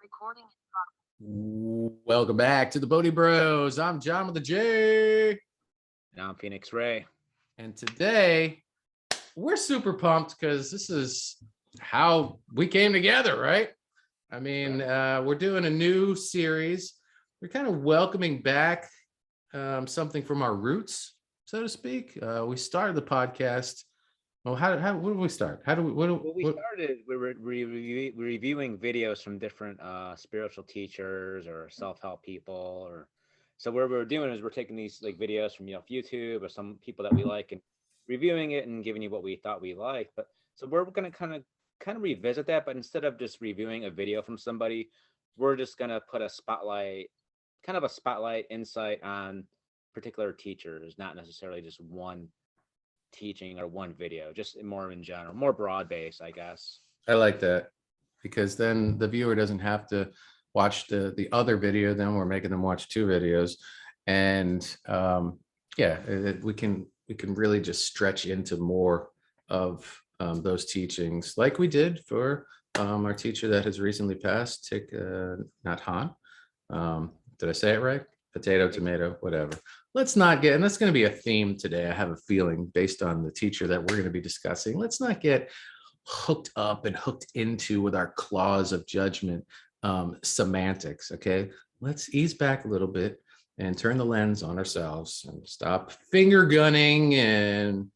Recording. Welcome back to the Bodhi Bros. I'm John with the J. And I'm Phoenix Ray. And today we're super pumped because this is how we came together, right? I mean, we're doing a new series. We're kind of welcoming back something from our roots, so to speak. We started the podcast. Well, what did we start? We started, we were reviewing videos from different spiritual teachers or self-help people, or so what we're doing is we're taking these like videos from YouTube or some people that we like and reviewing it and giving you what we thought we liked. But so we're going to kind of revisit that, but instead of just reviewing a video from somebody, we're just going to put a spotlight insight on particular teachers, not necessarily just one teaching or one video, just more in general, more broad based, I guess. I like that because then the viewer doesn't have to watch the other video. Then we're making them watch two videos, and we can really just stretch into more of those teachings, like we did for our teacher that has recently passed, not Han. Did I say it right? Potato, tomato, whatever. Let's not get, and that's going to be a theme today. I have a feeling based on the teacher that we're going to be discussing. Let's not get hooked up and hooked into with our claws of judgment semantics. Okay, let's ease back a little bit and turn the lens on ourselves and stop finger gunning and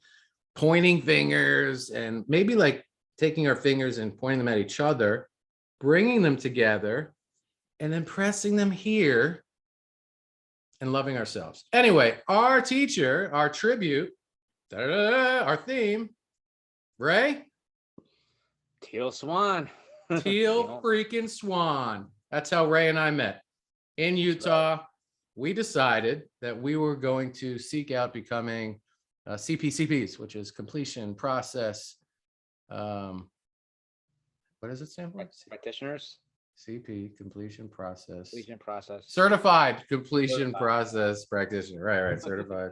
pointing fingers, and maybe like taking our fingers and pointing them at each other, bringing them together, and then pressing them here and loving ourselves. Anyway, our teacher, our tribute, our theme, Ray? Teal Swan. Teal freaking Swan. That's how Ray and I met. In Utah, we decided that we were going to seek out becoming CPCPs, which is completion process. What does it stand for? Practitioners. CP, completion process. Certified completion process practitioner. Right. Certified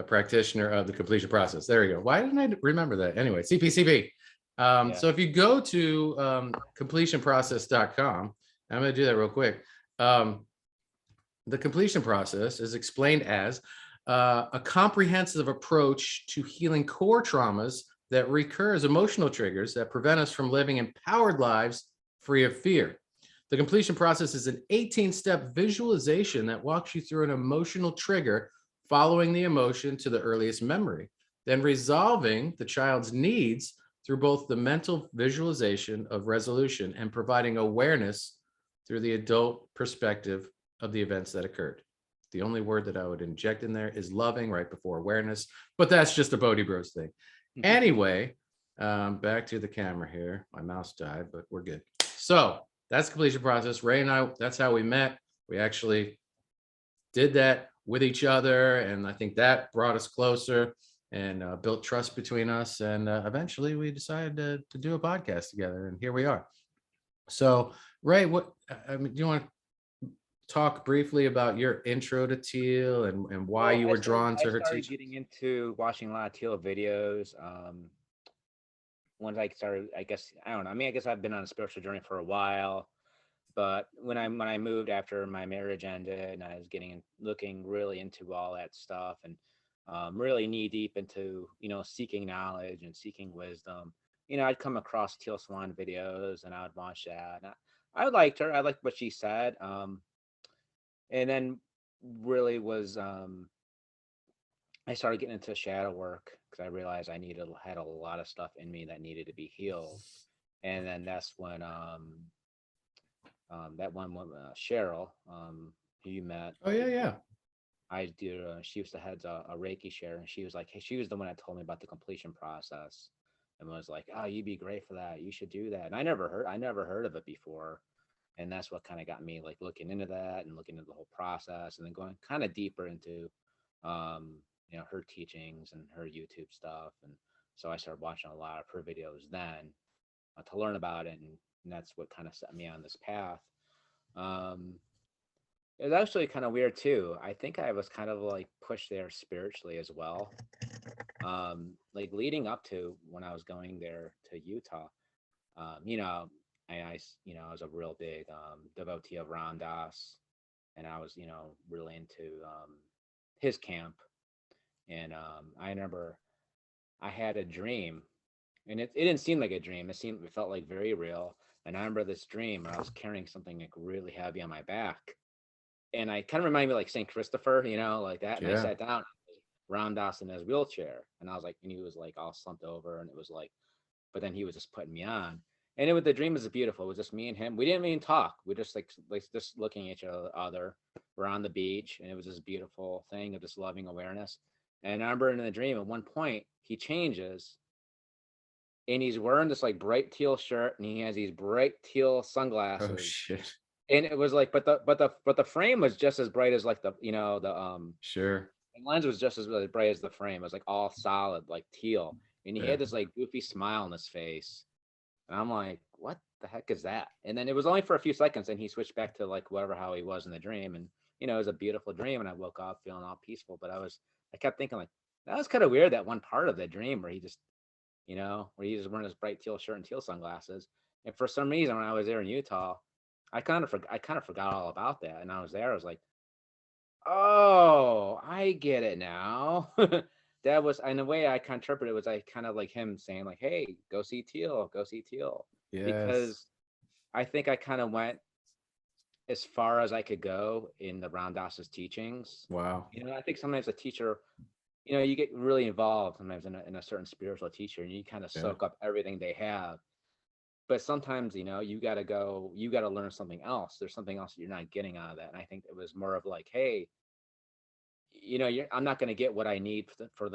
practitioner of the completion process. There we go. Why didn't I remember that? Anyway, CPCP. So if you go to completionprocess.com, I'm going to do that real quick. The completion process is explained as a comprehensive approach to healing core traumas that recur as emotional triggers that prevent us from living empowered lives free of fear. The completion process is an 18-step visualization that walks you through an emotional trigger, following the emotion to the earliest memory, then resolving the child's needs through both the mental visualization of resolution and providing awareness through the adult perspective of the events that occurred. The only word that I would inject in there is loving right before awareness, but that's just a Bodhi Bros thing. Anyway, back to the camera here. My mouse died, but we're good. So that's completion process. Ray and I, that's how we met. We actually did that with each other, and I think that brought us closer and built trust between us. And eventually we decided to do a podcast together, and here we are. So Ray, do you want to talk briefly about your intro to Teal and why you were drawn to her teaching? I started getting into watching a lot of Teal videos. Once I started, I guess, I don't know. I mean, I guess I've been on a spiritual journey for a while, but when I moved after my marriage ended, and I was looking really into all that stuff, and really knee deep into, seeking knowledge and seeking wisdom. I'd come across Teal Swan videos, and I would watch that. And I liked her. I liked what she said. And then really was, I started getting into shadow work because I realized I had a lot of stuff in me that needed to be healed. And then that's when that one woman, Cheryl, who you met. Oh yeah. I did. She was the head a Reiki share, and she was like, hey, she was the one that told me about the completion process, and was like, oh, you'd be great for that. You should do that. And I never heard of it before, and that's what kind of got me like looking into that and looking into the whole process, and then going kind of deeper into her teachings and her YouTube stuff. And so I started watching a lot of her videos then to learn about it, and that's what kind of set me on this path. It was actually kind of weird too. I think I was kind of like pushed there spiritually as well. Like leading up to when I was going there to Utah, I was a real big devotee of Ram Dass, and I was, really into his camp. And I remember I had a dream, and it didn't seem like a dream. It felt like very real. And I remember this dream where I was carrying something like really heavy on my back, and I kind of reminded me like Saint Christopher, like that. And I Yeah. sat down, Ram Dass in his wheelchair, and I was like, and he was like all slumped over, and it was like, but then he was just putting me on. And the dream was beautiful. It was just me and him. We didn't even talk. We just like just looking at each other. We're on the beach, and it was this beautiful thing of just loving awareness. And I remember in the dream, at one point, he changes, and he's wearing this like bright teal shirt, and he has these bright teal Oh sunglasses. shit. And it was like, but the frame was just as bright as like Sure. the lens was just as bright as the frame. It was like all solid, like teal. And he Yeah. had this like goofy smile on his face. And I'm like, what the heck is that? And then it was only for a few seconds, and he switched back to like whatever how he was in the dream. And it was a beautiful dream, and I woke up feeling all peaceful. But I kept thinking like that was kind of weird, that one part of the dream where he just, where he was wearing his bright teal shirt and teal sunglasses. And for some reason, when I was there in Utah, I kind of forgot all about that. And I was there, I was like, oh, I get it now. That was, and the way I kind of interpreted it was I kind of like him saying like, hey, go see Teal. Yes. Because I think I kind of went as far as I could go in the Ram Dass's teachings. Wow. I think sometimes a teacher, you get really involved sometimes in a certain spiritual teacher, and you kind of Yeah. soak up everything they have. But sometimes, you got to go, you got to learn something else. There's something else that you're not getting out of that. And I think it was more of like, hey, I'm not going to get what I need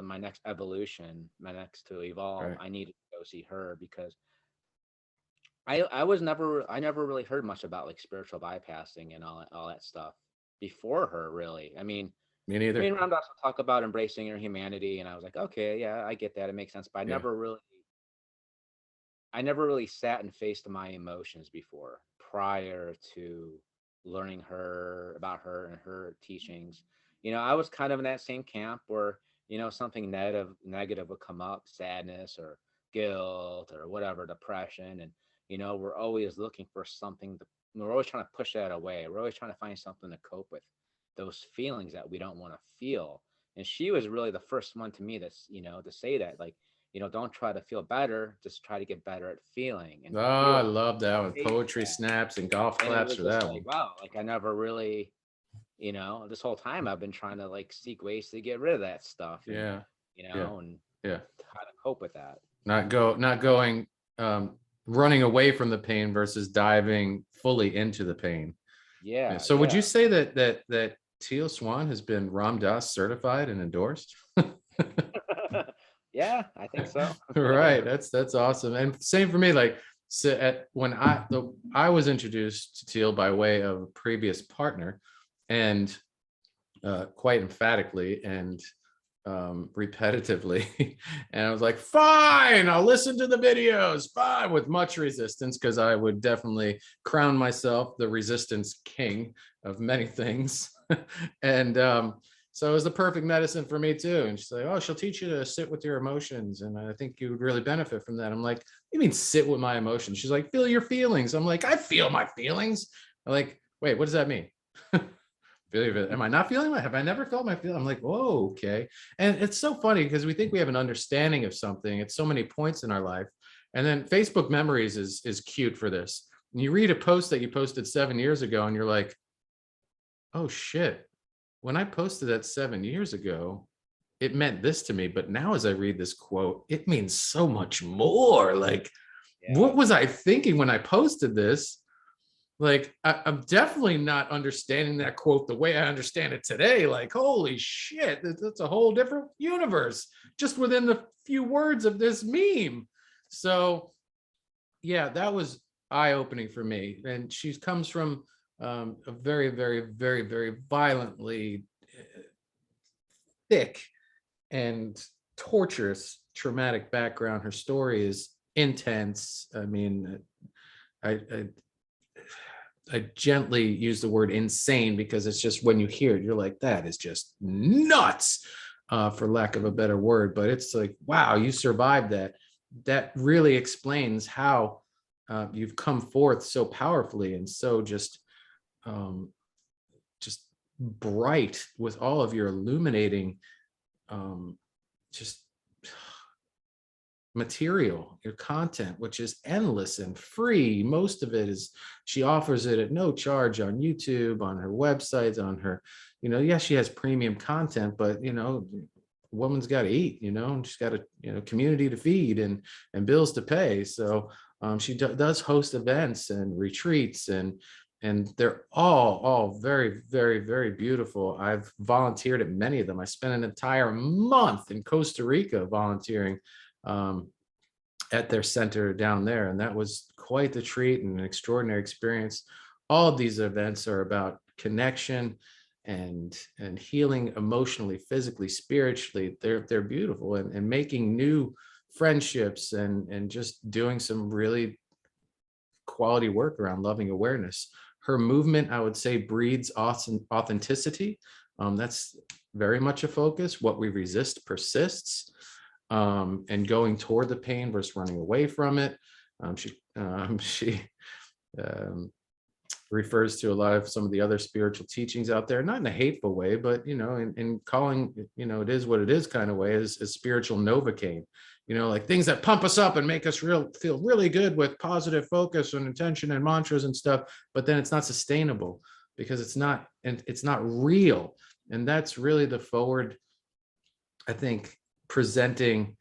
my next evolution, my next to evolve. Right. I need to go see her, because I never really heard much about like spiritual bypassing and all that stuff before her, really. Me Me neither. and Ramdas will talk about embracing your humanity, and I was like, okay, yeah, I get that, it makes sense. But Yeah. I never really sat and faced my emotions before, prior to learning about her and her teachings. I was kind of in that same camp where, something negative would come up, sadness or guilt or whatever, depression. And, we're always looking for something we're always trying to push that away. We're always trying to find something to cope with those feelings that we don't want to feel. And she was really the first one to me that's, to say that, like, don't try to feel better, just try to get better at feeling and Oh, I feeling. love that with Taste poetry that. snaps and golf And it claps was for just that like, one. wow, like I never really, this whole time I've been trying to like seek ways to get rid of that stuff, and, Yeah. Yeah. and Yeah. how to cope with that. Not going, running away from the pain versus diving fully into the pain. Yeah. Yeah, So would you yeah. say that Teal Swan has been Ram Dass certified and endorsed? Yeah, I think so. Right. That's awesome. And same for me. Like, so when I was introduced to Teal by way of a previous partner, and quite emphatically and repetitively. And I was like, fine, I'll listen to the videos, fine, with much resistance, because I would definitely crown myself the resistance king of many things. And so it was the perfect medicine for me too. And she's like, oh, she'll teach you to sit with your emotions, and I think you would really benefit from that. I'm like, you mean sit with my emotions? She's like, feel your feelings. I'm like, I feel my feelings. I'm like, wait, what does that mean? Am I not feeling it? Have I never felt my feeling? I'm like, whoa, okay. And it's so funny because we think we have an understanding of something at so many points in our life. And then Facebook memories is cute for this. And you read a post that you posted 7 years ago, and you're like, oh shit, when I posted that 7 years ago, it meant this to me. But now as I read this quote, it means so much more. Like, Yeah. what was I thinking when I posted this? Like, I'm definitely not understanding that quote the way I understand it today. Like, holy shit, that's a whole different universe just within the few words of this meme. So yeah, that was eye-opening for me. And she comes from a very, very, very, very violently thick and torturous traumatic background. Her story is intense. I mean, I I gently use the word insane because it's just, when you hear it, you're like, that is just nuts, for lack of a better word. But it's like, wow, you survived that. That really explains how you've come forth so powerfully and so um, just bright with all of your illuminating um, just material, your content, which is endless and free. Most of it is, she offers it at no charge on YouTube, on her website, on her, yes, she has premium content, but woman's got to eat, and she's got a community to feed and bills to pay. So she does host events and retreats, and they're all very, very, very beautiful. I've volunteered at many of them. I spent an entire month in Costa Rica volunteering um, at their center down there. And that was quite the treat and an extraordinary experience. All of these events are about connection and healing emotionally, physically, spiritually. They're beautiful, and making new friendships and just doing some really quality work around loving awareness. Her movement, I would say, breeds authenticity. That's very much a focus. What we resist persists, and going toward the pain versus running away from it. She refers to a lot of some of the other spiritual teachings out there, not in a hateful way, but in calling it is what it is kind of way, is spiritual novocaine. Like things that pump us up and make us feel really good with positive focus and intention and mantras and stuff, but then it's not sustainable because it's not real. And that's really the forward, I think, presenting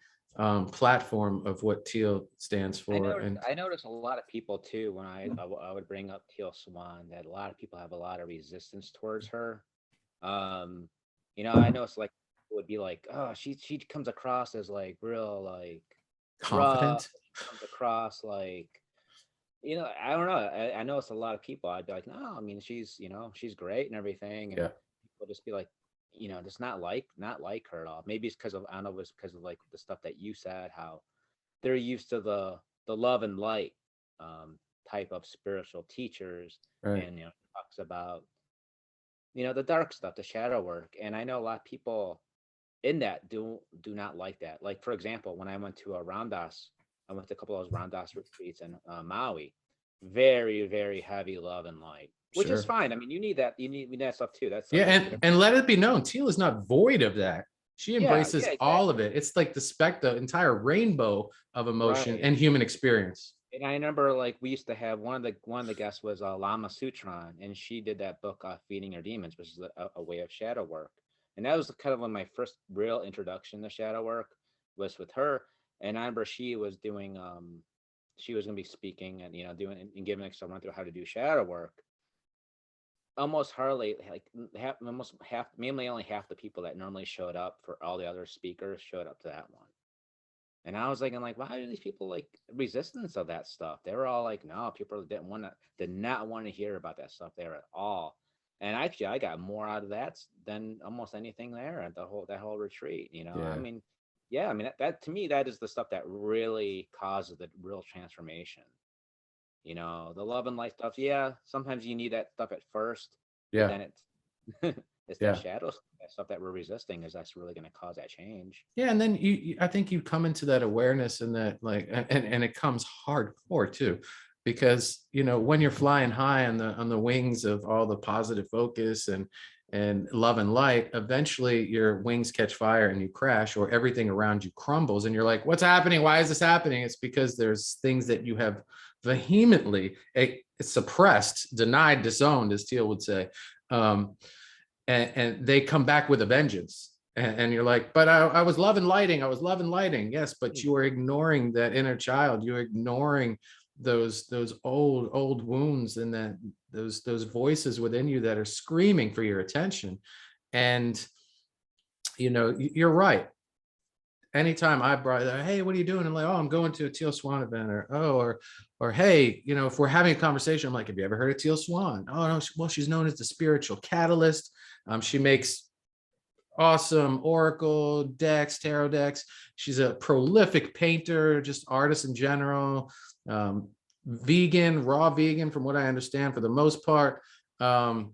platform of what Teal stands for. I noticed a lot of people too when I would bring up Teal Swan, that a lot of people have a lot of resistance towards her. I noticed like it would be like, oh, she comes across as like real like rough, Confident. comes across like, I don't know. I noticed a lot of people. I'd be like, no, I mean she's great and everything, and Yeah. people just be like, just not like her at all. Maybe it's because of, I don't know, it's because of like the stuff that you said, how they're used to the love and light type of spiritual teachers, Right. and talks about the dark stuff, the shadow work. And I know a lot of people in that do not like that. Like, for example, when I went to a Ramdas, I went to a couple of those Ramdas retreats in Maui. Very, very heavy love and light, which is Sure. fine. I mean, you need that. You need that stuff too. That's Yeah, something you could. and let it be known, Teal is not void of that. She Yeah, embraces yeah, all of exactly. it. It's like the entire rainbow of emotion Right. and human experience. And I remember, like, we used to have one of the guests was Lama Sutran, and she did that book, Feeding Your Demons, which is a way of shadow work. And that was kind of when my first real introduction to shadow work was with her. And I remember she was going to be speaking and doing and giving us a run through how to do shadow work. Almost hardly, like, almost half, mainly only half the people that normally showed up for all the other speakers showed up to that one. And I was thinking, like, why are these people like resistance of that stuff? They were all like, no, people did not want to hear about that stuff there at all. And actually, I got more out of that than almost anything there at that whole retreat. I Yeah. mean, yeah, I mean that to me, that is the stuff that really causes the real transformation. The love and light stuff. Yeah, sometimes you need that stuff at first, but Yeah. then it's it's that Yeah. shadow stuff, that stuff that we're resisting, is that's really going to cause that change. Yeah, and then I think you come into that awareness, and that, like, and it comes hardcore too, because when you're flying high on the wings of all the positive focus and love and light, eventually your wings catch fire and you crash, or everything around you crumbles, and you're like, what's happening? Why is this happening? It's because there's things that you have vehemently suppressed, denied, disowned, as Teal would say, and they come back with a vengeance. And you're like, but I was loving lighting. I was loving lighting. Yes, but you are ignoring that inner child. You're ignoring those old wounds, and that those voices within you that are screaming for your attention. And you're right. Anytime I brought, hey, what are you doing? I'm like, oh, I'm going to a Teal Swan event, or hey, if we're having a conversation, I'm like, have you ever heard of Teal Swan? Oh no, well, she's known as the spiritual catalyst. She makes awesome oracle decks, tarot decks. She's a prolific painter, just artist in general. Vegan, raw vegan, from what I understand, for the most part. And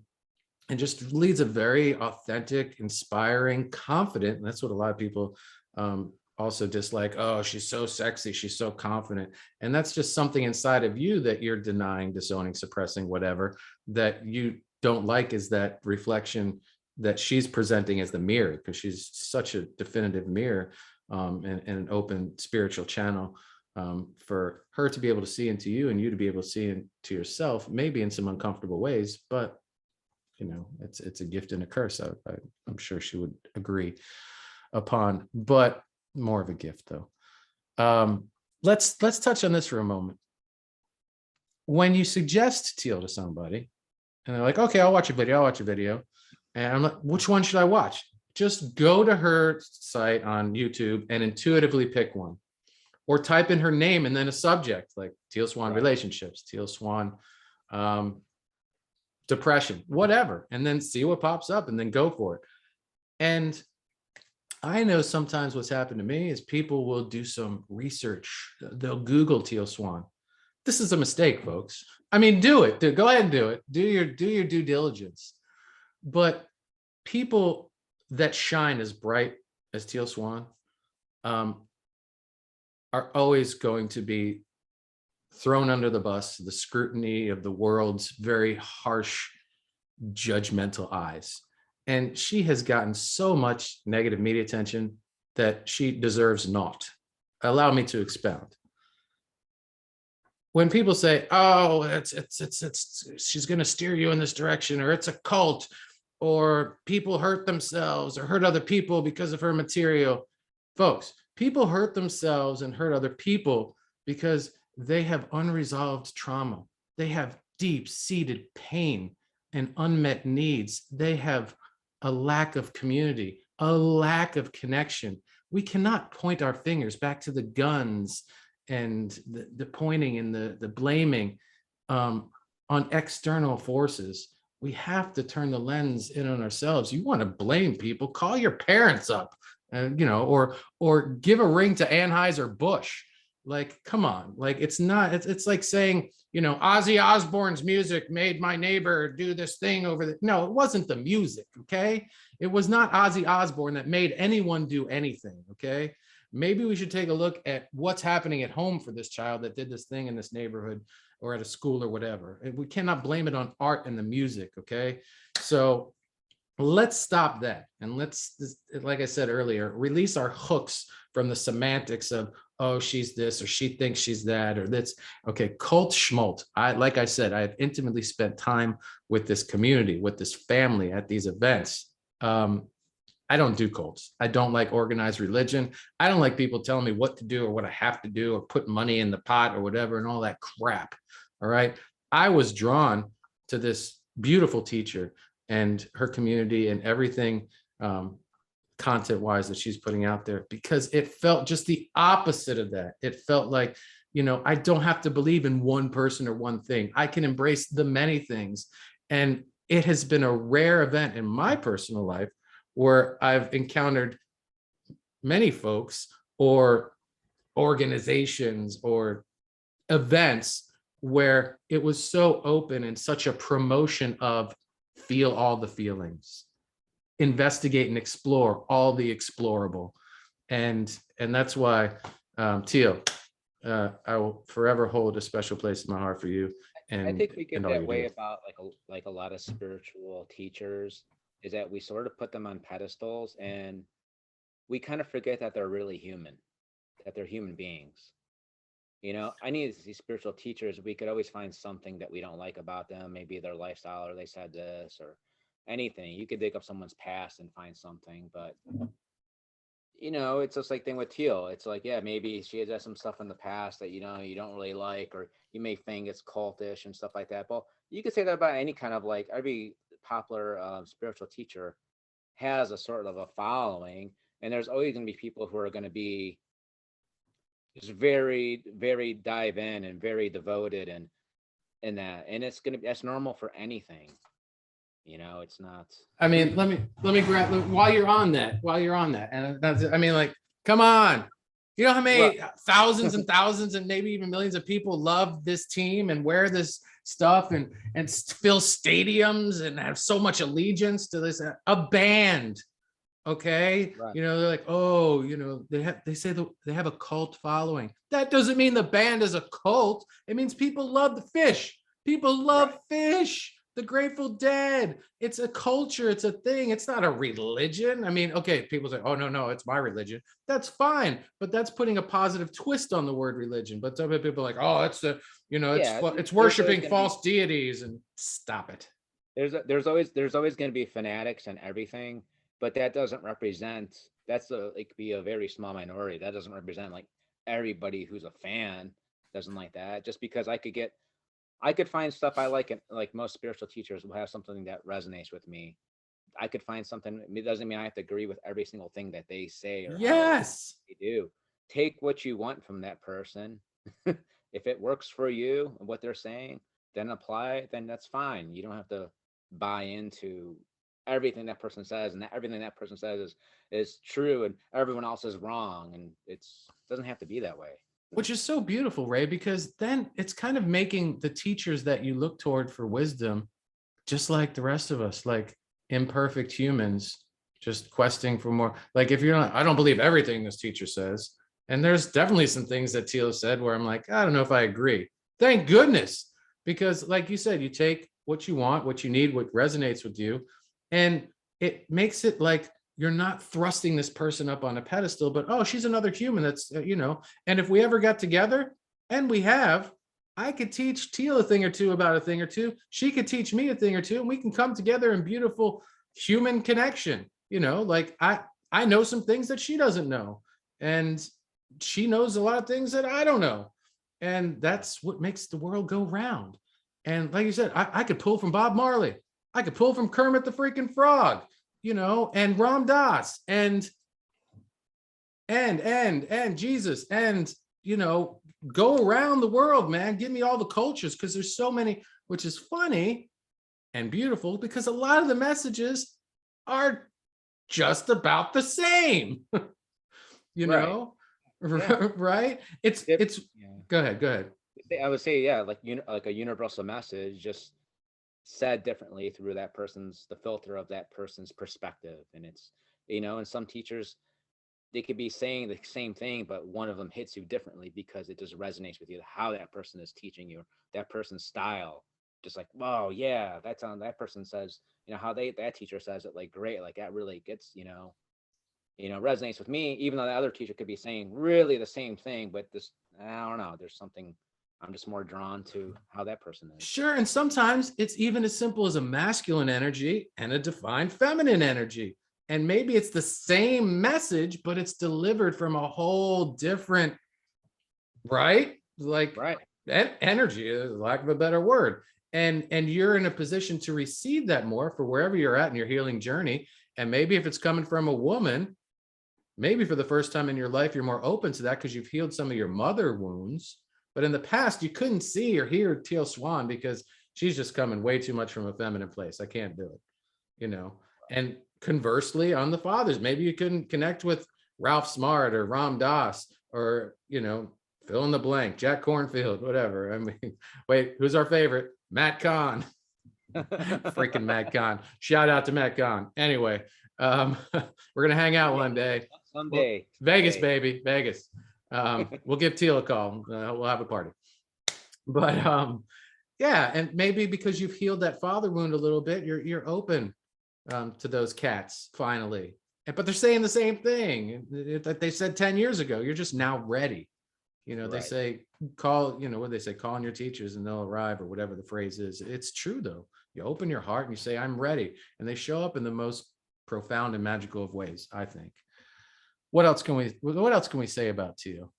just leads a very authentic, inspiring, confident, and that's what a lot of people also dislike, oh, she's so sexy, she's so confident. And that's just something inside of you that you're denying, disowning, suppressing, whatever, that you don't like, is that reflection that she's presenting as the mirror, because she's such a definitive mirror, and an open spiritual channel, for her to be able to see into you and you to be able to see into yourself, maybe in some uncomfortable ways, but it's a gift and a curse. I'm sure she would agree upon, but more of a gift though. Let's touch on this for a moment. When you suggest Teal to somebody and they're like, okay, I'll watch a video. And I'm like, which one should I watch? Just go to her site on YouTube and intuitively pick one, or type in her name and then a subject like Teal Swan relationships, Teal Swan depression, whatever, and then see what pops up and then go for it. And I know sometimes what's happened to me is people will do some research. They'll Google Teal Swan. This is a mistake, folks. I mean, do it. Go ahead and do it. Do your due diligence. But people that shine as bright as Teal Swan are always going to be thrown under the bus, the scrutiny of the world's very harsh, judgmental eyes. And she has gotten so much negative media attention that she deserves not. Allow me to expound. When people say, oh, she's going to steer you in this direction, or it's a cult, or people hurt themselves or hurt other people because of her material. Folks, people hurt themselves and hurt other people because they have unresolved trauma. They have deep-seated pain and unmet needs. They have a lack of community, a lack of connection. We cannot point our fingers back to the guns and the pointing and the blaming on external forces. We have to turn the lens in on ourselves. You want to blame people, call your parents up, and or give a ring to Anheuser-Busch. Like, come on. Like, it's not, it's like saying, Ozzy Osbourne's music made my neighbor do this thing over the, no, it wasn't the music. Okay. It was not Ozzy Osbourne that made anyone do anything. Okay. Maybe we should take a look at what's happening at home for this child that did this thing in this neighborhood or at a school or whatever. And we cannot blame it on art and the music. Okay. So let's stop that. And let's, like I said earlier, release our hooks from the semantics of, oh, she's this, or she thinks she's that, or that's, okay, cult schmult. Like I said, I have intimately spent time with this community, with this family at these events. I don't do cults. I don't like organized religion. I don't like people telling me what to do or what I have to do or put money in the pot or whatever and all that crap. All right. I was drawn to this beautiful teacher and her community and everything content wise that she's putting out there, because it felt just the opposite of that. It felt like, I don't have to believe in one person or one thing. I can embrace the many things. And it has been a rare event in my personal life where I've encountered many folks or organizations or events where it was so open and such a promotion of feel all the feelings, investigate and explore all the explorable. And that's why, Teal, I will forever hold a special place in my heart for you. And I think we get and all that you way do. about like a lot of spiritual teachers, is that we sort of put them on pedestals and we kind of forget that they're really human, that they're human beings. I need these spiritual teachers. We could always find something that we don't like about them, maybe their lifestyle, or they said this, or anything. You could dig up someone's past and find something, but it's just like thing with Teal. It's like, yeah, maybe she has some stuff in the past that you don't really like, or you may think it's cultish and stuff like that. But you could say that about any kind of, like, every popular spiritual teacher has a sort of a following, and there's always going to be people who are going to be just very, very dive in and very devoted and in that, and that's normal for anything. It's not. I mean, let me grab while you're on that, and that's, I mean, like, come on. You know how many thousands and thousands and maybe even millions of people love this team and wear this stuff and fill stadiums and have so much allegiance to this, a band Okay. Right. They're like, oh, they say they have a cult following. That doesn't mean the band is a cult. It means people love the fish. People love Right. fish. The Grateful Dead. It's a culture. It's a thing. It's not a religion. I mean, okay, people say, oh, no, no, it's my religion. That's fine. But that's putting a positive twist on the word religion. But some people are like, oh, Yeah. it's There's always worshiping going to be false deities, and stop it. there's always going to be fanatics and everything, but that doesn't represent. It could be a very small minority. That doesn't represent like everybody who's a fan doesn't like that. Just because I could find stuff I like, and like most spiritual teachers will have something that resonates with me. I could find something. It doesn't mean I have to agree with every single thing that they say or how Yes. they do. Take what you want from that person. If it works for you and what they're saying, then apply it. Then that's fine. You don't have to buy into everything that person says, and that everything that person says is true, and everyone else is wrong. And it doesn't have to be that way. Which is so beautiful, Ray, because then it's kind of making the teachers that you look toward for wisdom just like the rest of us, like imperfect humans, just questing for more. Like, if you're not, I don't believe everything this teacher says. And there's definitely some things that Teal said where I'm like, I don't know if I agree. Thank goodness. Because, like you said, you take what you want, what you need, what resonates with you, and it makes it like you're not thrusting this person up on a pedestal, but oh, she's another human. And if we ever got together, and we have, I could teach Teal a thing or two about a thing or two. She could teach me a thing or two, and we can come together in beautiful human connection. Like I know some things that she doesn't know, and she knows a lot of things that I don't know, and that's what makes the world go round. And like you said, I could pull from Bob Marley, I could pull from Kermit the freaking Frog, and Ram Dass, and Jesus, and go around the world, man. Give me all the cultures, because there's so many, which is funny and beautiful because a lot of the messages are just about the same. you Right. know Yeah. right? It's Yeah. Go ahead, go ahead. I would say, yeah, like a universal message, just said differently through the filter of that person's perspective. And and some teachers, they could be saying the same thing, but one of them hits you differently because it just resonates with you, how that person is teaching you, that person's style. Just like, whoa, yeah, that's on that person says, how that teacher says it, like, great, like that really gets, resonates with me, even though the other teacher could be saying really the same thing, but this, I don't know, there's something I'm just more drawn to how that person is. Sure. And sometimes it's even as simple as a masculine energy and a defined feminine energy. And maybe it's the same message, but it's delivered from a whole different, right? Like Right. energy, lack of a better word. And you're in a position to receive that more for wherever you're at in your healing journey. And maybe if it's coming from a woman, maybe for the first time in your life, you're more open to that because you've healed some of your mother wounds. But in the past, you couldn't see or hear Teal Swan because she's just coming way too much from a feminine place. I can't do it, you know. And conversely, on the fathers, maybe you couldn't connect with Ralph Smart or Ram Dass or, fill in the blank, Jack Cornfield, whatever. I mean, wait, who's our favorite? Matt Kahn. Freaking Matt Kahn. Shout out to Matt Kahn. Anyway, we're gonna hang out one day. Someday. Vegas, baby, Vegas. We'll give Teal a call. We'll have a party. But yeah, and maybe because you've healed that father wound a little bit, you're open to those cats finally. But they're saying the same thing that they said 10 years ago. You're just now ready. They Right. say call, what they say, call on your teachers and they'll arrive, or whatever the phrase is. It's true though. You open your heart and you say, I'm ready. And they show up in the most profound and magical of ways, I think. What else can we say about Teal?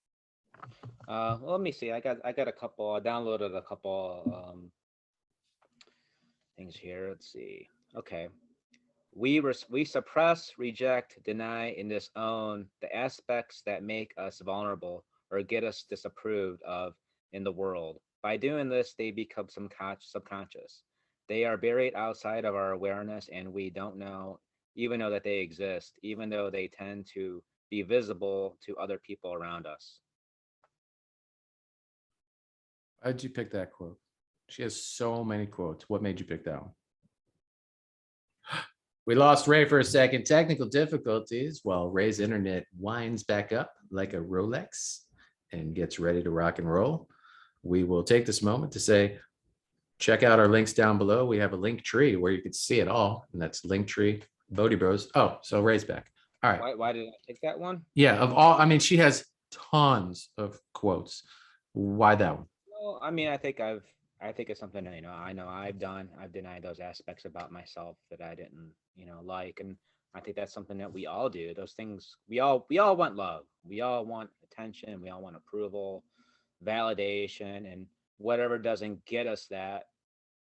Well, let me see. I got a couple. I downloaded a couple things here. Let's see. Okay. We suppress, reject, deny, and disown the aspects that make us vulnerable or get us disapproved of in the world. By doing this, they become subconscious. They are buried outside of our awareness, and we don't even know that they exist, even though they tend to be visible to other people around us. Why'd you pick that quote? She has so many quotes. What made you pick that one? We lost Ray for a second. Technical difficulties while Ray's internet winds back up like a Rolex and gets ready to rock and roll. We will take this moment to say, check out our links down below. We have a link tree where you can see it all, and that's Linktree, Bodhi Bros. Oh, so Ray's back. All right. Why did I take that one? Yeah, of all, I mean, she has tons of quotes. Why that one? Well, I mean, I think it's something that, I know I've done. I've denied those aspects about myself that I didn't, like, and I think that's something that we all do. Those things we all want love. We all want attention. We all want approval, validation, and whatever doesn't get us that,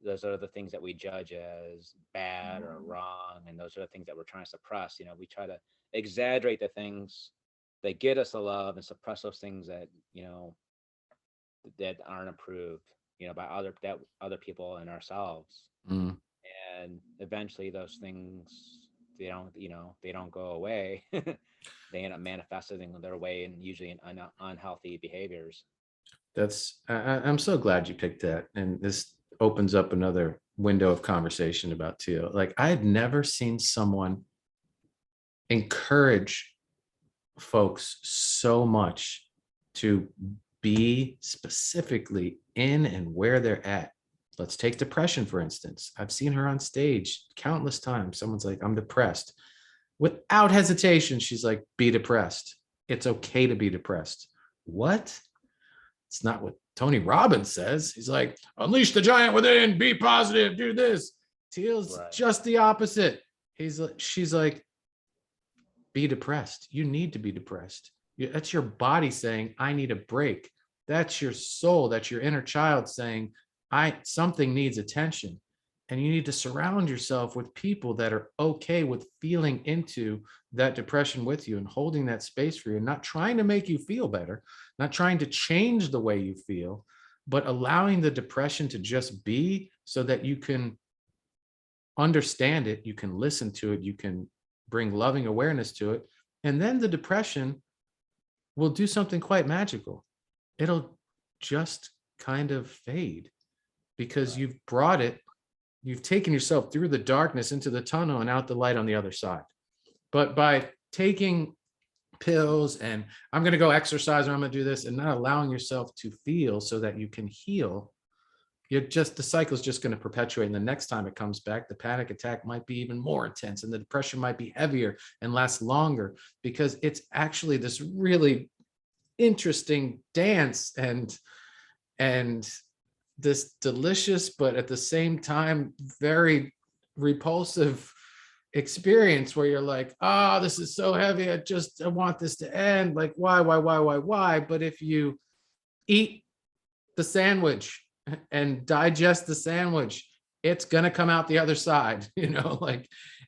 those are the things that we judge as bad or wrong, and those are the things that we're trying to suppress. We try to exaggerate the things that get us the love and suppress those things that that aren't approved, by other people and ourselves. Mm, And eventually those things, they don't go away. They end up manifesting their way and usually in unhealthy behaviors. I'm so glad you picked that. And this opens up another window of conversation about Teal. Like, I had never seen someone encourage folks so much to be specifically in and where they're at. Let's take depression, for instance. I've seen her on stage countless times. Someone's like, I'm depressed. Without hesitation, she's like, be depressed. It's okay to be depressed. What? It's not what Tony Robbins says. He's like, unleash the giant within, be positive, do this. Teal's Right. just the opposite. She's like, be depressed. You need to be depressed. That's your body saying, I need a break. That's your soul. That's your inner child saying, something needs attention. And you need to surround yourself with people that are okay with feeling into that depression with you and holding that space for you, and not trying to make you feel better, not trying to change the way you feel, but allowing the depression to just be so that you can understand it, you can listen to it, you can bring loving awareness to it. And then the depression will do something quite magical. It'll just kind of fade because Right. you've taken yourself through the darkness into the tunnel and out the light on the other side. But by taking pills and I'm going to go exercise or I'm going to do this and not allowing yourself to feel so that you can heal, the cycle is just going to perpetuate. And the next time it comes back, the panic attack might be even more intense and the depression might be heavier and last longer, because it's actually this really interesting dance and this delicious, but at the same time, very repulsive experience where you're like, oh, this is so heavy. I want this to end. Like, why? But if you eat the sandwich and digest the sandwich, it's going to come out the other side, and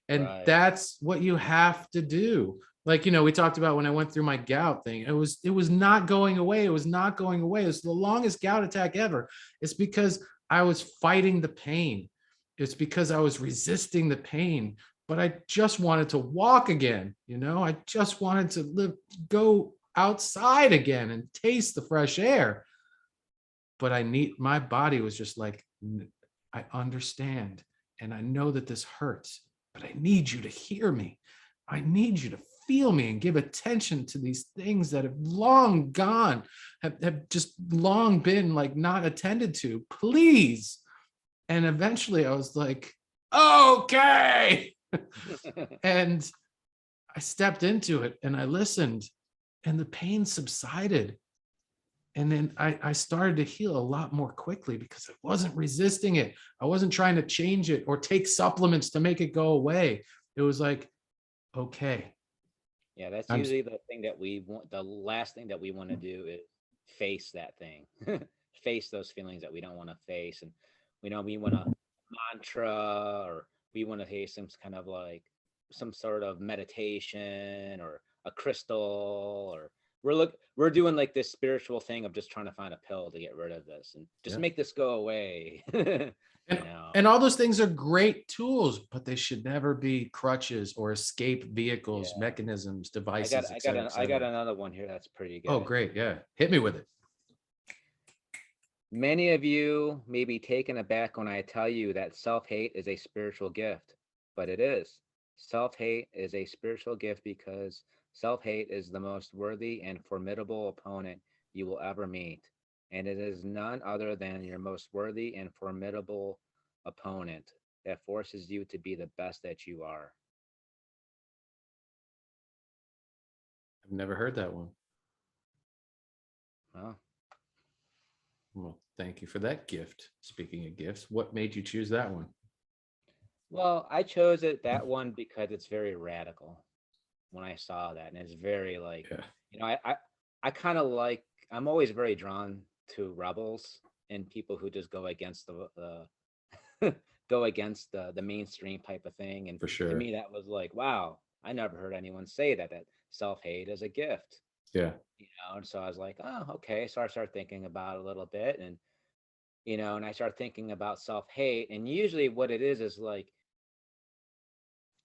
Right. that's what you have to do. Like, we talked about when I went through my gout thing, it was not going away. It was not going away. It was the longest gout attack ever. It's because I was fighting the pain. It's because I was resisting the pain, but I just wanted to walk again. I just wanted to go outside again and taste the fresh air. But my body was just like, I understand. And I know that this hurts, but I need you to hear me. I need you to feel me and give attention to these things that have long gone, have just long been like not attended to, please. And eventually I was like, okay. And I stepped into it and I listened and the pain subsided. And then I started to heal a lot more quickly because I wasn't resisting it. I wasn't trying to change it or take supplements to make it go away. It was like, okay. Yeah, that's I'm usually the thing that we want. The last thing that we want to do is face that thing, face those feelings that we don't want to face. And we want a mantra, or we want to say some kind of like some sort of meditation or a crystal, or we're doing like this spiritual thing of just trying to find a pill to get rid of this and just Yeah. make this go away. And all those things are great tools, but they should never be crutches or escape vehicles, Yeah. mechanisms, I devices, got et cetera, et I got cetera. another one here that's pretty Oh, good. great. Yeah. Hit me with it. Many of you may be taken aback when I tell you that self-hate is a spiritual gift, but it is. Self-hate is a spiritual gift because self-hate is the most worthy and formidable opponent you will ever meet. And it is none other than your most worthy and formidable opponent that forces you to be the best that you are. I've never heard that one. Well, Well, thank you for that gift. Speaking of gifts, what made you choose that one? well, I chose that one because it's very radical when I saw that. And it's very like, Yeah, you know, I kind of like, I'm always very drawn to rebels and people who just go against go against the mainstream type of thing. And for to sure. me, that was like, wow, I never heard anyone say that self-hate is a gift, Yeah. And so I was like, oh, okay. So I started thinking about it a little bit, and and I started thinking about self-hate, and usually what it is like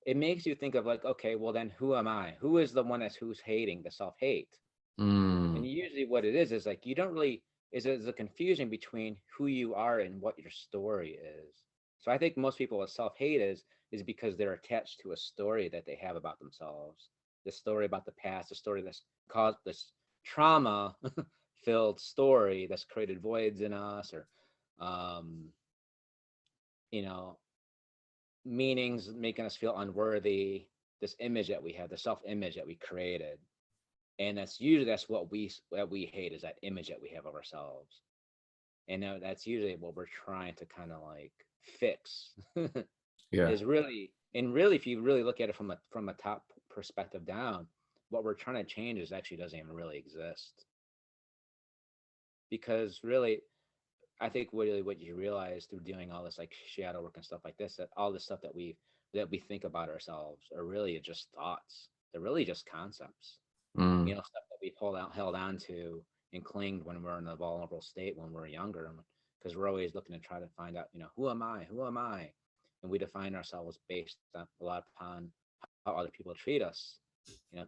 it makes you think of like, okay, well then who am I? Who is the one who's hating the self-hate? And Mm, usually what it is like you don't really is a confusion between who you are and what your story is. So I think most people with self-hate is because they're attached to a story that they have about themselves, the story about the past, the story that's caused this trauma filled story that's created voids in us, or um you know meanings making us feel unworthy, this image that we have, the self-image that we created. And that's what we hate, is that image that we have of ourselves. And that's usually what we're trying to kind of like fix. yeah. Is really, and really, if you really look at it from a top perspective down, what we're trying to change is actually doesn't even really exist. Because really, I think really what you realize through doing all this like shadow work and stuff like this, that all this stuff that we think about ourselves are really just thoughts. They're really just concepts. Mm, Stuff that we held on to and clinged when we're in a vulnerable state when we're younger, because we're always looking to try to find out, who am I? Who am I? And we define ourselves based on a lot upon how other people treat us.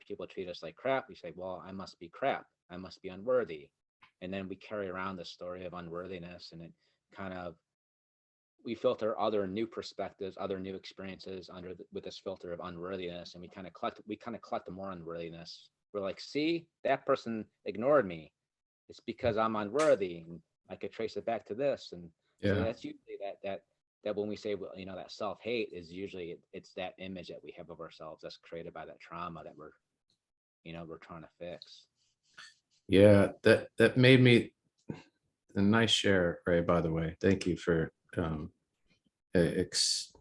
People treat us like crap. We say, well, I must be crap. I must be unworthy. And then we carry around the story of unworthiness, and it kind of we filter other new perspectives, other new experiences with this filter of unworthiness, and we kind of collect more unworthiness. We're like, see, that person ignored me. It's because I'm unworthy, and I could trace it back to this. And so yeah. that's usually that when we say, well, that self hate is usually it's that image that we have of ourselves that's created by that trauma that we're trying to fix. Yeah, that made me a nice share, Ray, by the way. Thank you for ex,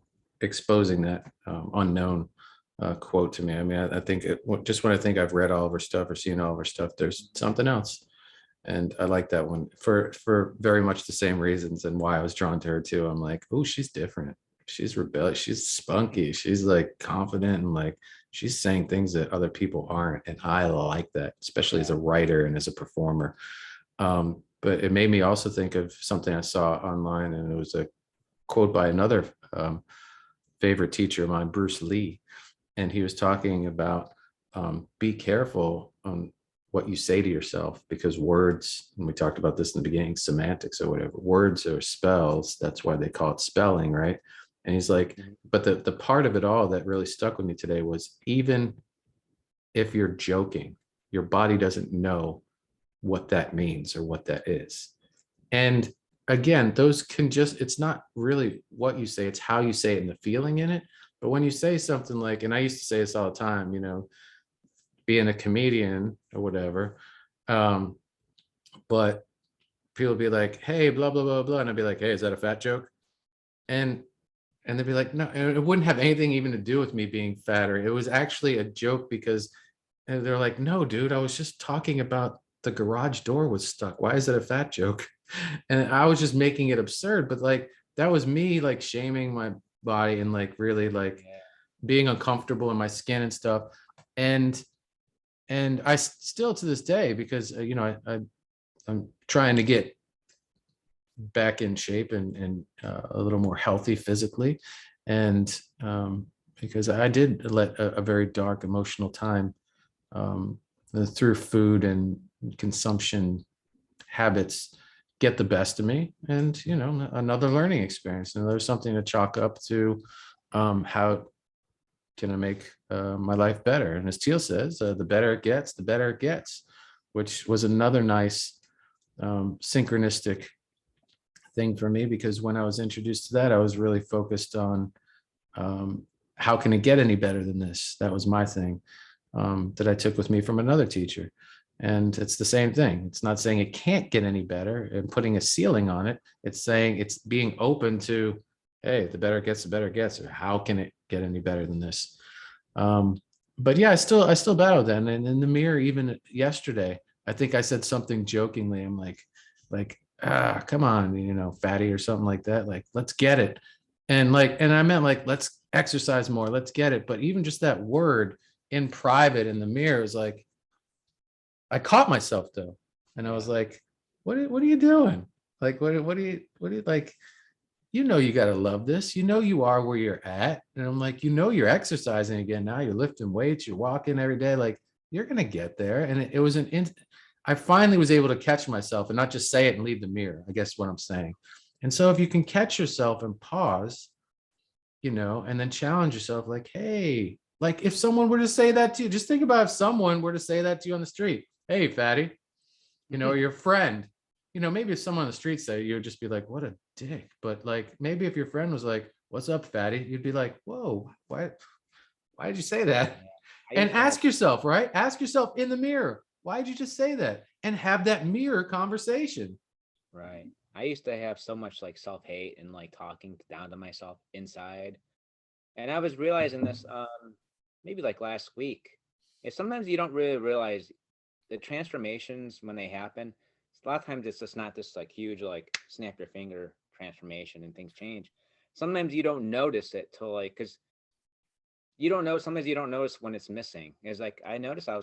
exposing that unknown quote to me. I mean, I think just when I think I've read all of her stuff or seen all of her stuff, there's something else. And I like that one for very much the same reasons and why I was drawn to her too. I'm like, oh, she's different. She's rebellious. She's spunky. She's like confident and like she's saying things that other people aren't. And I like that, especially as Yeah. a writer and as a performer. But it made me also think of something I saw online, and it was a quote by another favorite teacher of mine, Bruce Lee, and he was talking about be careful on what you say to yourself, because words, and we talked about this in the beginning, semantics or whatever, words are spells. That's why they call it spelling, right? And he's like, Mhm. but the part of it all that really stuck with me today was, even if you're joking, your body doesn't know what that means or what that is. And again, those can just, it's not really what you say, it's how you say it and the feeling in it. But when you say something like, and I used to say this all the time, being a comedian or whatever, um, but people be like, hey, blah, blah, blah, blah. And I'd be like, hey, is that a fat joke? And and they'd be like, no, it wouldn't have anything even to do with me being fat, or it was actually a joke because, and they're like, no, dude, I was just talking about the garage door was stuck. Why is it a fat joke? And I was just making it absurd, but like that was me like shaming my body and like really like Yeah. being uncomfortable in my skin and stuff. And I still to this day, because I'm trying to get back in shape and a little more healthy physically, and because I did let a very dark emotional time um, through food and consumption habits get the best of me, and another learning experience, and there's something to chalk up to how can I make my life better? And as Teal says, the better it gets, the better it gets, which was another nice synchronistic thing for me, because when I was introduced to that, I was really focused on how can it get any better than this? That was my thing that I took with me from another teacher. And it's the same thing. It's not saying it can't get any better and putting a ceiling on it. It's saying it's being open to, hey, the better it gets, the better it gets, or how can it get any better than this? But yeah, I still battle then. And in the mirror, even yesterday, I think I said something jokingly. I'm like, come on, fatty or something like that. Like, let's get it. And I meant like, let's exercise more, let's get it. But even just that word in private in the mirror is like, I caught myself though. And I was Yeah. like, what are you doing? Like, what do you like? You got to love this. You are where you're at. And I'm like, you're exercising again. Now you're lifting weights, you're walking every day. Like, you're going to get there. And it was I finally was able to catch myself and not just say it and leave the mirror, I guess what I'm saying. And so if you can catch yourself and pause, and then challenge yourself, like, hey, like if someone were to say that to you, just think about if someone were to say that to you on the street, hey, fatty, or your friend, maybe if someone on the street said, you would just be like, what a dick. But like, maybe if your friend was like, what's up, fatty? You'd be like, whoa, why did you say that? Yeah. I And used to have ask yourself, right? Ask yourself in the mirror, why did you just say that? And have that mirror conversation. right. I used to have so much like self-hate and like talking down to myself inside. And I was realizing this maybe like last week. Is sometimes you don't really realize the transformations when they happen. A lot of times it's just not this like huge like snap your finger transformation and things change. Sometimes you don't notice it till like because you don't know. Sometimes you don't notice when it's missing. It's like I noticed I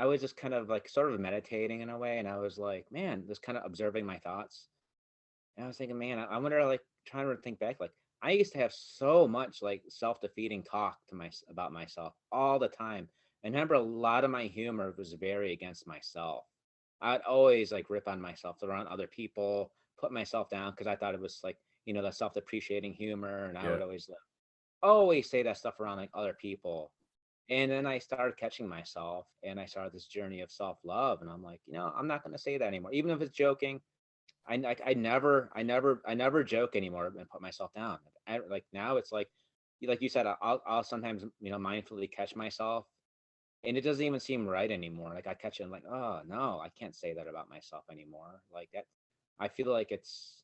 was just kind of like sort of meditating in a way, and I was like, man, just kind of observing my thoughts. And I was thinking, man, I wonder, like, trying to think back, like, I used to have so much like self-defeating talk to my about myself all the time. And I remember a lot of my humor was very against myself. I'd always like rip on myself around other people, put myself down because I thought it was like, the self-depreciating humor. And I Yeah. would always say that stuff around like other people. And then I started catching myself and I started this journey of self-love. And I'm like, I'm not going to say that anymore. Even if it's joking, I never joke anymore and put myself down. Like now it's like you said, I'll sometimes, mindfully catch myself and it doesn't even seem right anymore. Like I catch it and like, oh no, I can't say that about myself anymore. Like that, I feel like it's,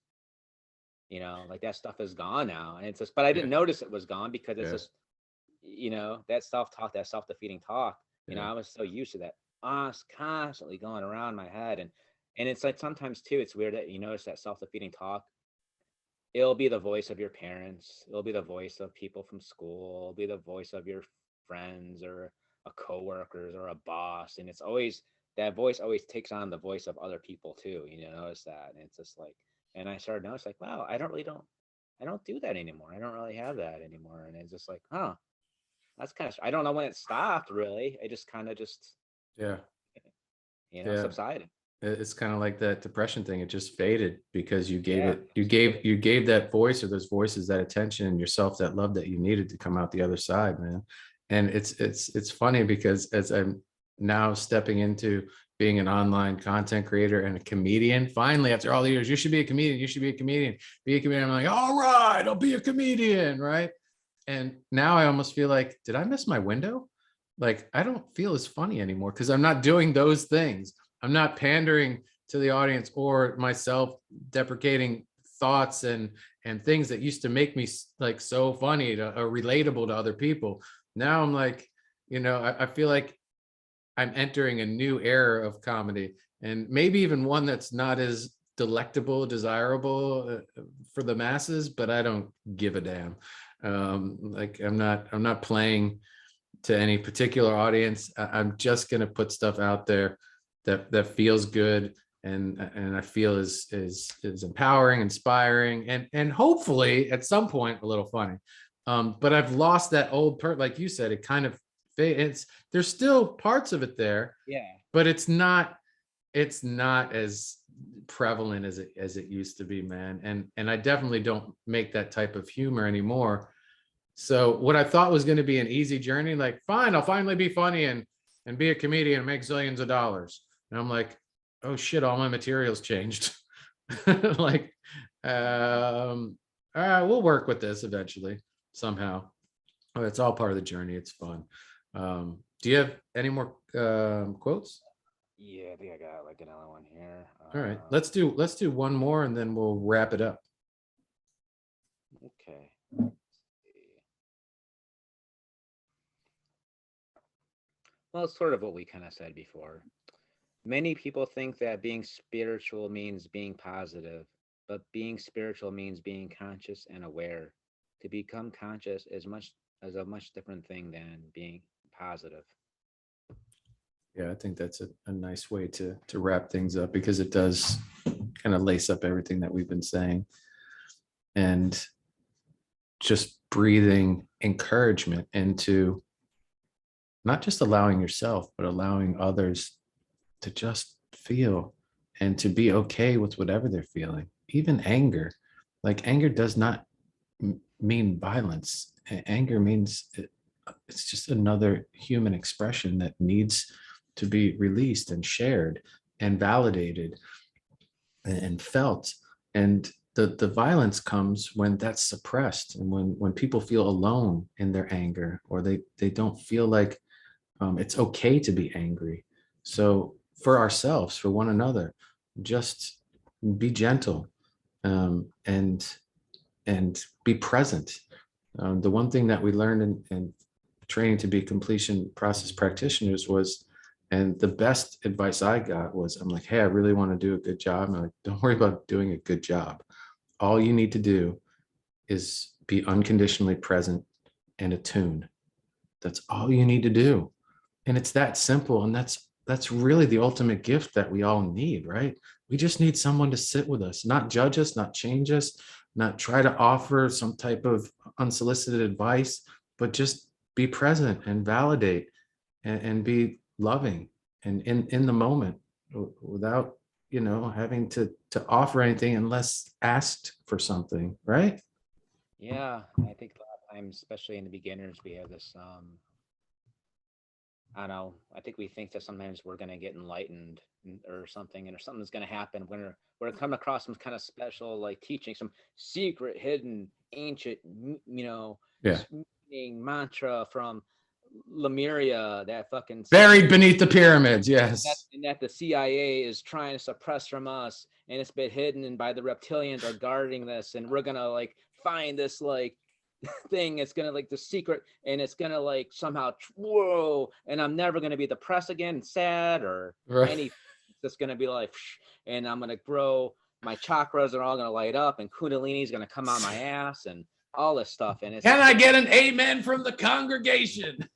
like that stuff is gone now. And it's just, but I Yeah. didn't notice it was gone because it's Yeah. just, that self-talk, that self-defeating talk, Yeah. I was so used to that us constantly going around my head. And it's like sometimes too, it's weird that you notice that self-defeating talk. It'll be the voice of your parents. It'll be the voice of people from school. It'll be the voice of your friends or a coworkers or a boss. And it's always that voice always takes on the voice of other people too. Notice that. And it's just like, and I started noticing like, wow, I don't do that anymore. I don't really have that anymore. And it's just like, huh, that's kind of, I don't know when it stopped really. It just kind of just, Yeah. Yeah. subsided. It's kind of like that depression thing. It just faded because you gave Yeah. it, you gave that voice or those voices that attention and yourself that love that you needed to come out the other side, man. And it's funny because as I'm now stepping into being an online content creator and a comedian, finally after all the years, you should be a comedian, you should be a comedian, be a comedian. I'm like, all right, I'll be a comedian, right? And now I almost feel like, did I miss my window? Like, I don't feel as funny anymore because I'm not doing those things. I'm not pandering to the audience or myself deprecating thoughts and things that used to make me like so funny or relatable to other people. Now I'm like, I feel like I'm entering a new era of comedy and maybe even one that's not as delectable, desirable for the masses, but I don't give a damn. Like I'm not playing to any particular audience. I'm just going to put stuff out there that feels good and I feel is empowering, inspiring, and hopefully at some point a little funny. But I've lost that old part, like you said. It kind of it's there's still parts of it there, Yeah. but it's not as prevalent as it used to be, man. And I definitely don't make that type of humor anymore So what I thought was going to be an easy journey, like, fine, I'll finally be funny and be a comedian and make zillions of dollars. And I'm like, oh shit, all my materials changed. Like, all right, we'll work with this eventually, somehow. Oh, it's all part of the journey. It's fun. Do you have any more quotes? Yeah, I think I got like another one here. All right, let's do one more and then we'll wrap it up. Okay. Well, it's sort of what we kind of said before. Many people think that being spiritual means being positive, but being spiritual means being conscious and aware. To become conscious is a much different thing than being positive. Yeah, I think that's a nice way to wrap things up, because it does kind of lace up everything that we've been saying, and just breathing encouragement into not just allowing yourself, but allowing others to just feel and to be okay with whatever they're feeling, even anger. Like, anger does not mean violence. Anger means it's just another human expression that needs to be released and shared and validated and felt. And the violence comes when that's suppressed, and when people feel alone in their anger, or they don't feel like it's okay to be angry. So for ourselves, for one another, just be gentle, and be present. The one thing that we learned in training to be completion process practitioners was, and the best advice I got was, I'm like, hey, I really want to do a good job. And I'm like, don't worry about doing a good job. All you need to do is be unconditionally present and attuned. That's all you need to do. And it's that simple. And that's really the ultimate gift that we all need, right? We just need someone to sit with us, not judge us, not change us, not try to offer some type of unsolicited advice, but just be present and validate, and be loving and in the moment, without having to offer anything unless asked for something, right? Yeah, I think a lot of times, especially in the beginners, we have this I don't know. I think we think that sometimes we're gonna get enlightened or something, and or something's gonna happen when we're coming across some kind of special like teaching, some secret, hidden, ancient, Yeah. meaning mantra from Lemuria that fucking Buried beneath the pyramids. Yes. and that the CIA is trying to suppress from us, and it's been hidden, and by the reptilians are guarding this, and we're gonna like find this like thing. It's gonna like the secret, and it's gonna like somehow whoa, and I'm never gonna be depressed again, sad or Right. any. It's just gonna be like, and I'm gonna grow. My chakras are all gonna light up, and Kundalini is gonna come out my ass, and all this stuff. And it's Can I get an amen from the congregation?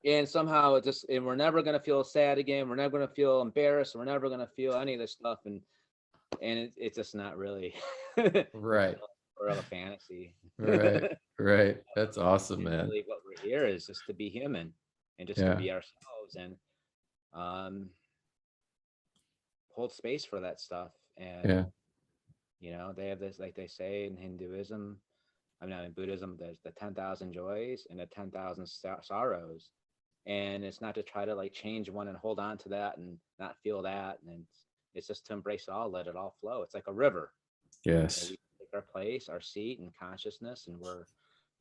and somehow it just, and we're never gonna feel sad again. We're never gonna feel embarrassed. We're never gonna feel any of this stuff, and it's just not really Right. or a fantasy. Right. Right. That's awesome, man. Really what we're here is just to be human and just to Yeah. be ourselves, and um hold space for that stuff. Yeah. And they have this, like they say in Hinduism, I mean not in Buddhism, there's the 10,000 joys and the 10,000 sorrows, and it's not to try to like change one and hold on to that and not feel that, and it's just to embrace it all, let it all flow. It's like a river. Yes. We take our place, our seat in consciousness, and we're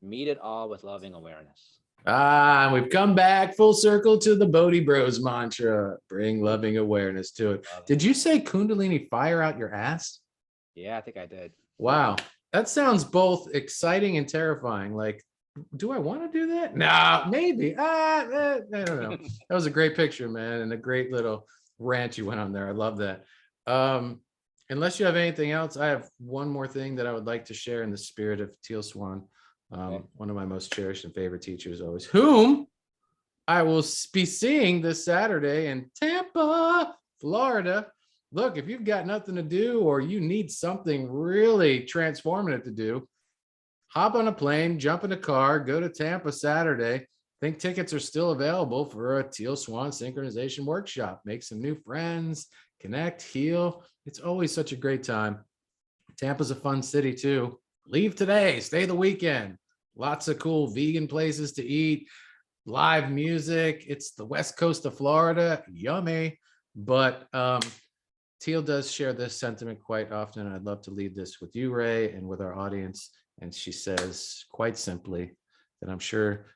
meet it all with loving awareness. We've come back full circle to the Bodhi Bros mantra. Bring loving awareness to it. Did you say Kundalini fire out your ass? Yeah, I think I did. Wow. That sounds both exciting and terrifying. Like, do I want to do that? No, maybe. I don't know. That was a great picture, man, and a great little rant you went on there. I love that. Unless you have anything else, I have one more thing that I would like to share in the spirit of Teal Swan. Okay. One of my most cherished and favorite teachers always, whom I will be seeing this Saturday in Tampa, Florida. Look, if you've got nothing to do or you need something really transformative to do, hop on a plane, jump in a car, go to Tampa Saturday. I think tickets are still available for a Teal Swan synchronization workshop. Make some new friends, connect, heal. It's always such a great time. Tampa's a fun city too. Leave today, stay the weekend. lots of cool vegan places to eat, live music. It's the West Coast of Florida. Yummy. But Teal does share this sentiment quite often. I'd love to leave this with you, Ray, and with our audience. And she says quite simply that I'm sure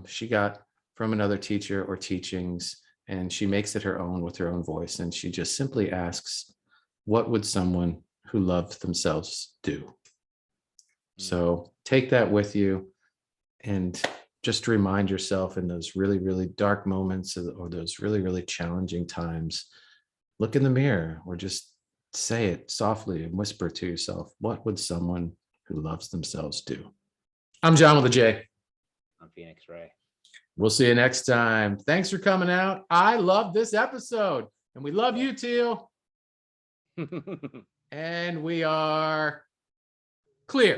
she got from another teacher or teachings, and she makes it her own with her own voice. And she just simply asks, what would someone who loves themselves do? So take that with you and just remind yourself in those really, really dark moments or those really, really challenging times, look in the mirror or just say it softly and whisper to yourself, what would someone who loves themselves do? I'm John with a J. I'm Phoenix Ray. We'll see you next time. Thanks for coming out. I love this episode, and we love you, Teal. And we are clear.